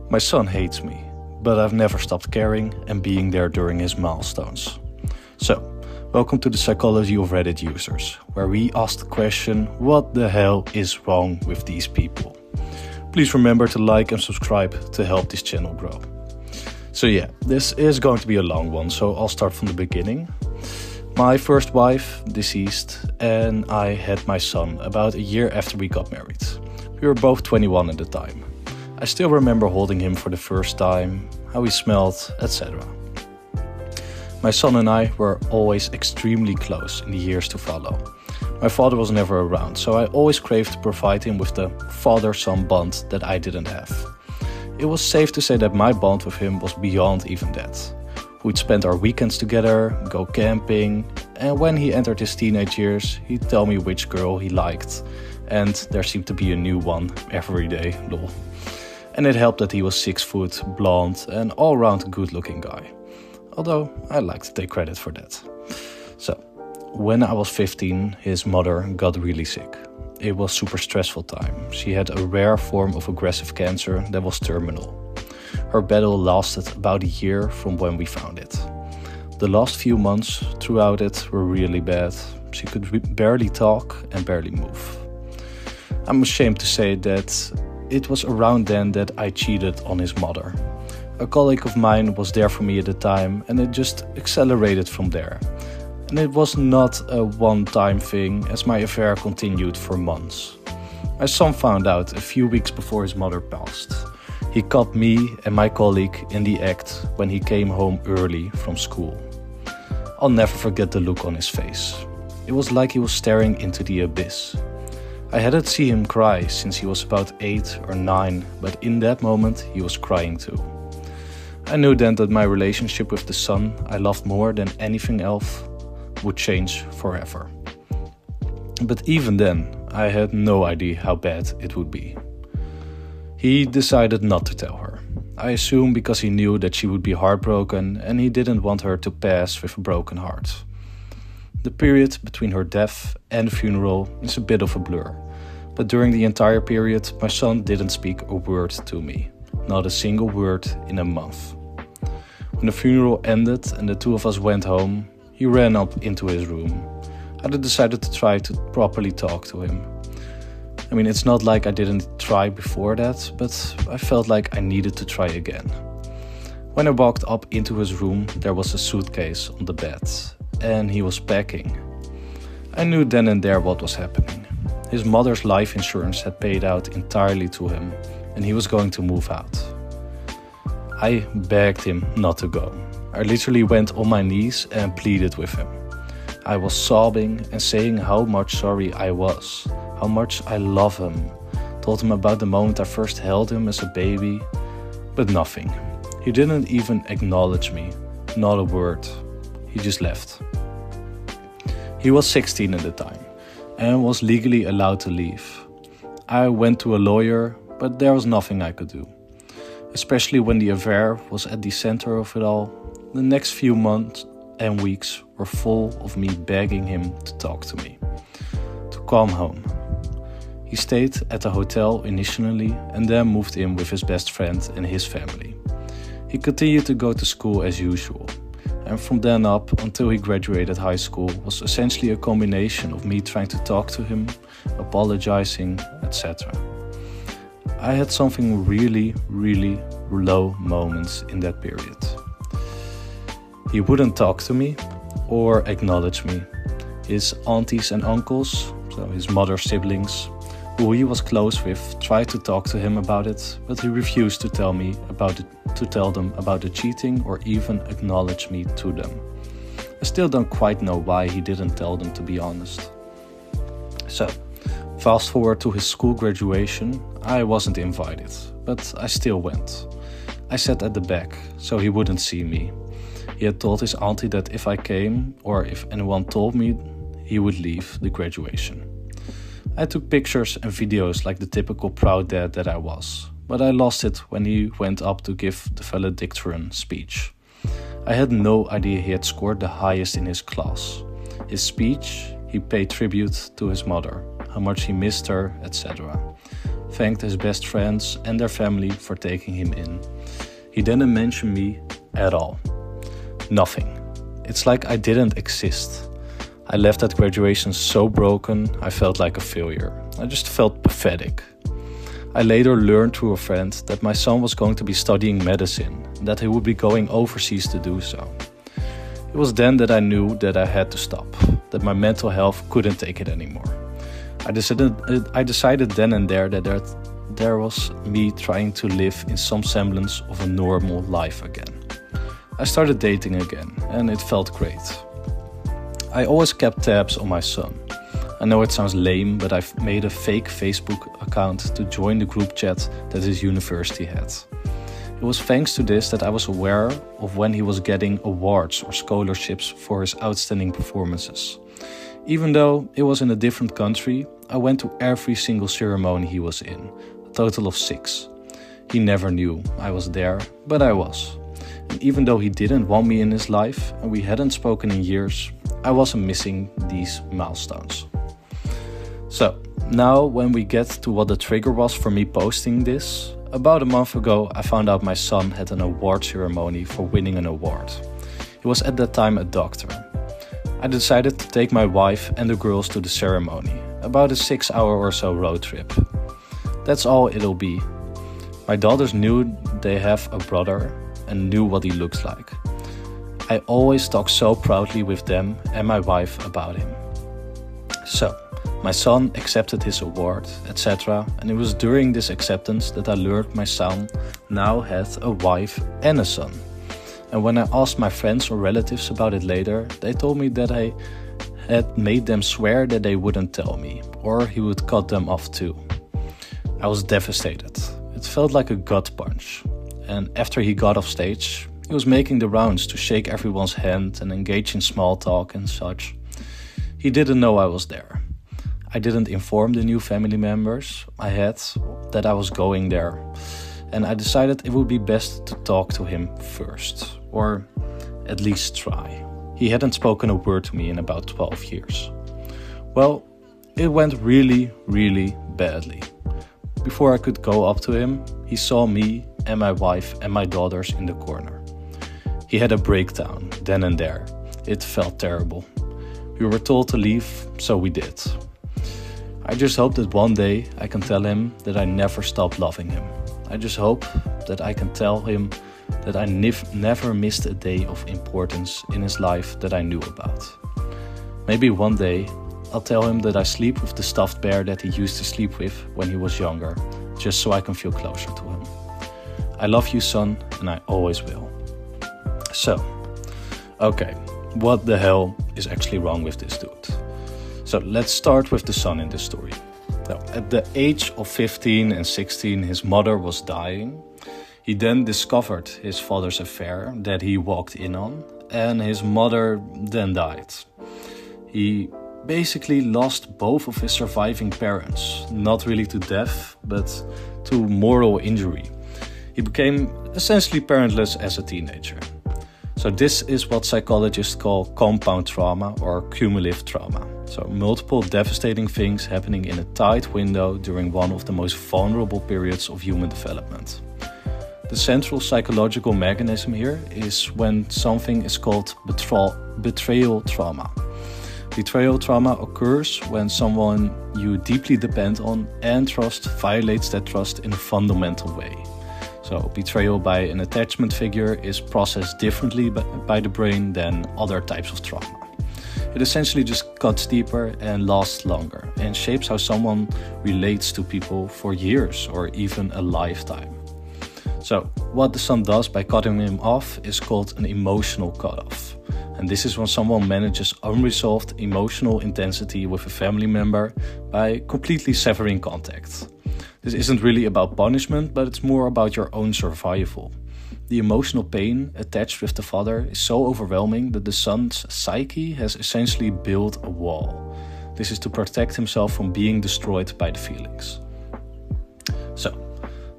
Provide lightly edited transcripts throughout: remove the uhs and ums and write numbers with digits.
My son hates me, but I've never stopped caring and being there during his milestones. So, welcome to the Psychology of Reddit Users, where we ask the question, what the hell is wrong with these people? Please remember to like and subscribe to help this channel grow. So yeah, this is going to be a long one, so I'll start from the beginning. My first wife, deceased, and I had my son about a year after we got married. We were both 21 at the time. I still remember holding him for the first time, how he smelled, etc. My son and I were always extremely close in the years to follow. My father was never around, so I always craved to provide him with the father-son bond that I didn't have. It was safe to say that my bond with him was beyond even that. We'd spend our weekends together, go camping, and when he entered his teenage years, he'd tell me which girl he liked, and there seemed to be a new one every day, lol. And it helped that he was 6 foot, blonde, and all-round good-looking guy. Although I like to take credit for that. So, when I was 15, his mother got really sick. It was super stressful time. She had a rare form of aggressive cancer that was terminal. Her battle lasted about a year from when we found it. The last few months throughout it were really bad. She could barely talk and barely move. I'm ashamed to say that it was around then that I cheated on his mother. A colleague of mine was there for me at the time, and it just accelerated from there. And it was not a one-time thing, as my affair continued for months. My son found out a few weeks before his mother passed. He caught me and my colleague in the act when he came home early from school. I'll never forget the look on his face. It was like he was staring into the abyss. I hadn't seen him cry since he was about 8 or 9, but in that moment he was crying too. I knew then that my relationship with the son I loved more than anything else would change forever. But even then, I had no idea how bad it would be. He decided not to tell her. I assume because he knew that she would be heartbroken and he didn't want her to pass with a broken heart. The period between her death and the funeral is a bit of a blur, but during the entire period my son didn't speak a word to me, not a single word in a month. When the funeral ended and the two of us went home, he ran up into his room. I decided to try to properly talk to him. I mean, it's not like I didn't try before that, but I felt like I needed to try again. When I walked up into his room, there was a suitcase on the bed, and he was packing. I knew then and there what was happening. His mother's life insurance had paid out entirely to him, and he was going to move out. I begged him not to go. I literally went on my knees and pleaded with him. I was sobbing and saying how much sorry I was, how much I love him. Told him about the moment I first held him as a baby, but nothing. He didn't even acknowledge me, not a word. He just left. He was 16 at the time and was legally allowed to leave. I went to a lawyer, but there was nothing I could do. Especially when the affair was at the center of it all, the next few months and weeks were full of me begging him to talk to me, to come home. He stayed at a hotel initially and then moved in with his best friend and his family. He continued to go to school as usual, and from then up until he graduated high school was essentially a combination of me trying to talk to him, apologizing, etc. I had something really low moments in that period. He wouldn't talk to me or acknowledge me. His aunties and uncles, so his mother's siblings, who he was close with, tried to talk to him about it, but he refused to tell them about the cheating or even acknowledge me to them. I still don't quite know why he didn't tell them, to be honest. So, fast forward to his school graduation, I wasn't invited, but I still went. I sat at the back, so he wouldn't see me. He had told his auntie that if I came, or if anyone told me, he would leave the graduation. I took pictures and videos like the typical proud dad that I was, but I lost it when he went up to give the valedictorian speech. I had no idea he had scored the highest in his class. His speech, he paid tribute to his mother, how much he missed her, etc. thanked his best friends and their family for taking him in. He didn't mention me at all. Nothing. It's like I didn't exist. I left at graduation so broken, I felt like a failure. I just felt pathetic. I later learned through a friend that my son was going to be studying medicine, and that he would be going overseas to do so. It was then that I knew that I had to stop, that my mental health couldn't take it anymore. I decided then and there that there was me trying to live in some semblance of a normal life again. I started dating again, and it felt great. I always kept tabs on my son. I know it sounds lame, but I've made a fake Facebook account to join the group chat that his university had. It was thanks to this that I was aware of when he was getting awards or scholarships for his outstanding performances. Even though it was in a different country, I went to every single ceremony he was in, a total of 6. He never knew I was there, but I was. And even though he didn't want me in his life and we hadn't spoken in years, I wasn't missing these milestones. So, now when we get to what the trigger was for me posting this, about a month ago I found out my son had an award ceremony for winning an award. He was at that time a doctor. I decided to take my wife and the girls to the ceremony, about a 6-hour or so road trip. That's all it'll be. My daughters knew they have a brother and knew what he looks like. I always talk so proudly with them and my wife about him. So, my son accepted his award, etc. And it was during this acceptance that I learned my son now had a wife and a son. And when I asked my friends or relatives about it later, they told me that I had made them swear that they wouldn't tell me, or he would cut them off too. I was devastated. It felt like a gut punch. And after he got off stage, he was making the rounds to shake everyone's hand and engage in small talk and such. He didn't know I was there. I didn't inform the new family members I had that I was going there. And I decided it would be best to talk to him first, or at least try. He hadn't spoken a word to me in about 12 years. Well, it went really, really badly. Before I could go up to him, he saw me and my wife and my daughters in the corner. He had a breakdown then and there. It felt terrible. We were told to leave, so we did. I just hope that one day I can tell him that I never stopped loving him. I just hope that I can tell him that I never missed a day of importance in his life that I knew about. Maybe one day I'll tell him that I sleep with the stuffed bear that he used to sleep with when he was younger, just so I can feel closer to him. I love you, son, and I always will. So, okay, what the hell is actually wrong with this dude? So let's start with the son in this story. Now, at the age of 15 and 16, his mother was dying. He then discovered his father's affair that he walked in on, and his mother then died. He basically lost both of his surviving parents, not really to death, but to moral injury. He became essentially parentless as a teenager. So this is what psychologists call compound trauma or cumulative trauma. So multiple devastating things happening in a tight window during one of the most vulnerable periods of human development. The central psychological mechanism here is when something is called betrayal trauma. Betrayal trauma occurs when someone you deeply depend on and trust violates that trust in a fundamental way. So betrayal by an attachment figure is processed differently by the brain than other types of trauma. It essentially just cuts deeper and lasts longer and shapes how someone relates to people for years or even a lifetime. So what the son does by cutting him off is called an emotional cutoff. And this is when someone manages unresolved emotional intensity with a family member by completely severing contact. This isn't really about punishment, but it's more about your own survival. The emotional pain attached with the father is so overwhelming that the son's psyche has essentially built a wall. This is to protect himself from being destroyed by the feelings. So,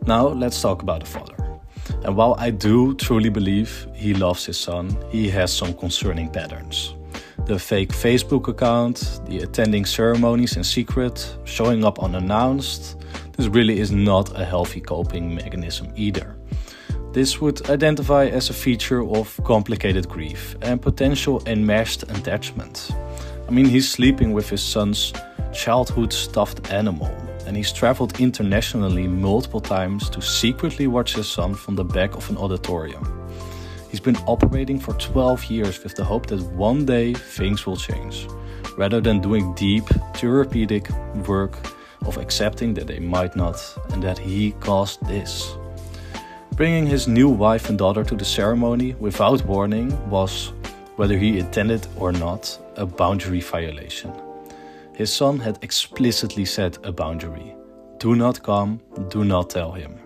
now let's talk about the father. And while I do truly believe he loves his son, he has some concerning patterns. The fake Facebook account, the attending ceremonies in secret, showing up unannounced, This really is not a healthy coping mechanism either. This would identify as a feature of complicated grief and potential enmeshed attachment. I mean, he's sleeping with his son's childhood stuffed animal, and he's traveled internationally multiple times to secretly watch his son from the back of an auditorium. He's been operating for 12 years with the hope that one day things will change, rather than doing deep, therapeutic work of accepting that they might not and that he caused this. Bringing his new wife and daughter to the ceremony without warning was, whether he intended or not, a boundary violation. His son had explicitly set a boundary. Do not come, do not tell him.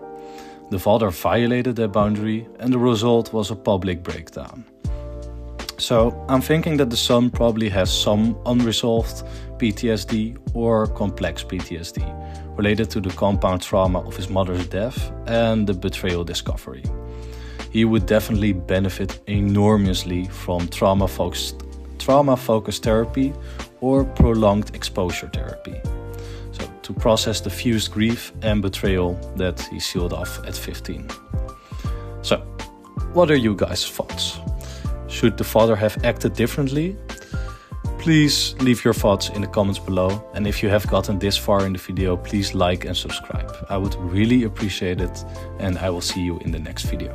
The father violated that boundary and the result was a public breakdown. So I'm thinking that the son probably has some unresolved PTSD or complex PTSD related to the compound trauma of his mother's death and the betrayal discovery. He would definitely benefit enormously from trauma-focused therapy or prolonged exposure therapy. So to process the fused grief and betrayal that he sealed off at 15. So, what are you guys' thoughts? Should the father have acted differently? Please leave your thoughts in the comments below, and if you have gotten this far in the video, please like and subscribe. I would really appreciate it, and I will see you in the next video.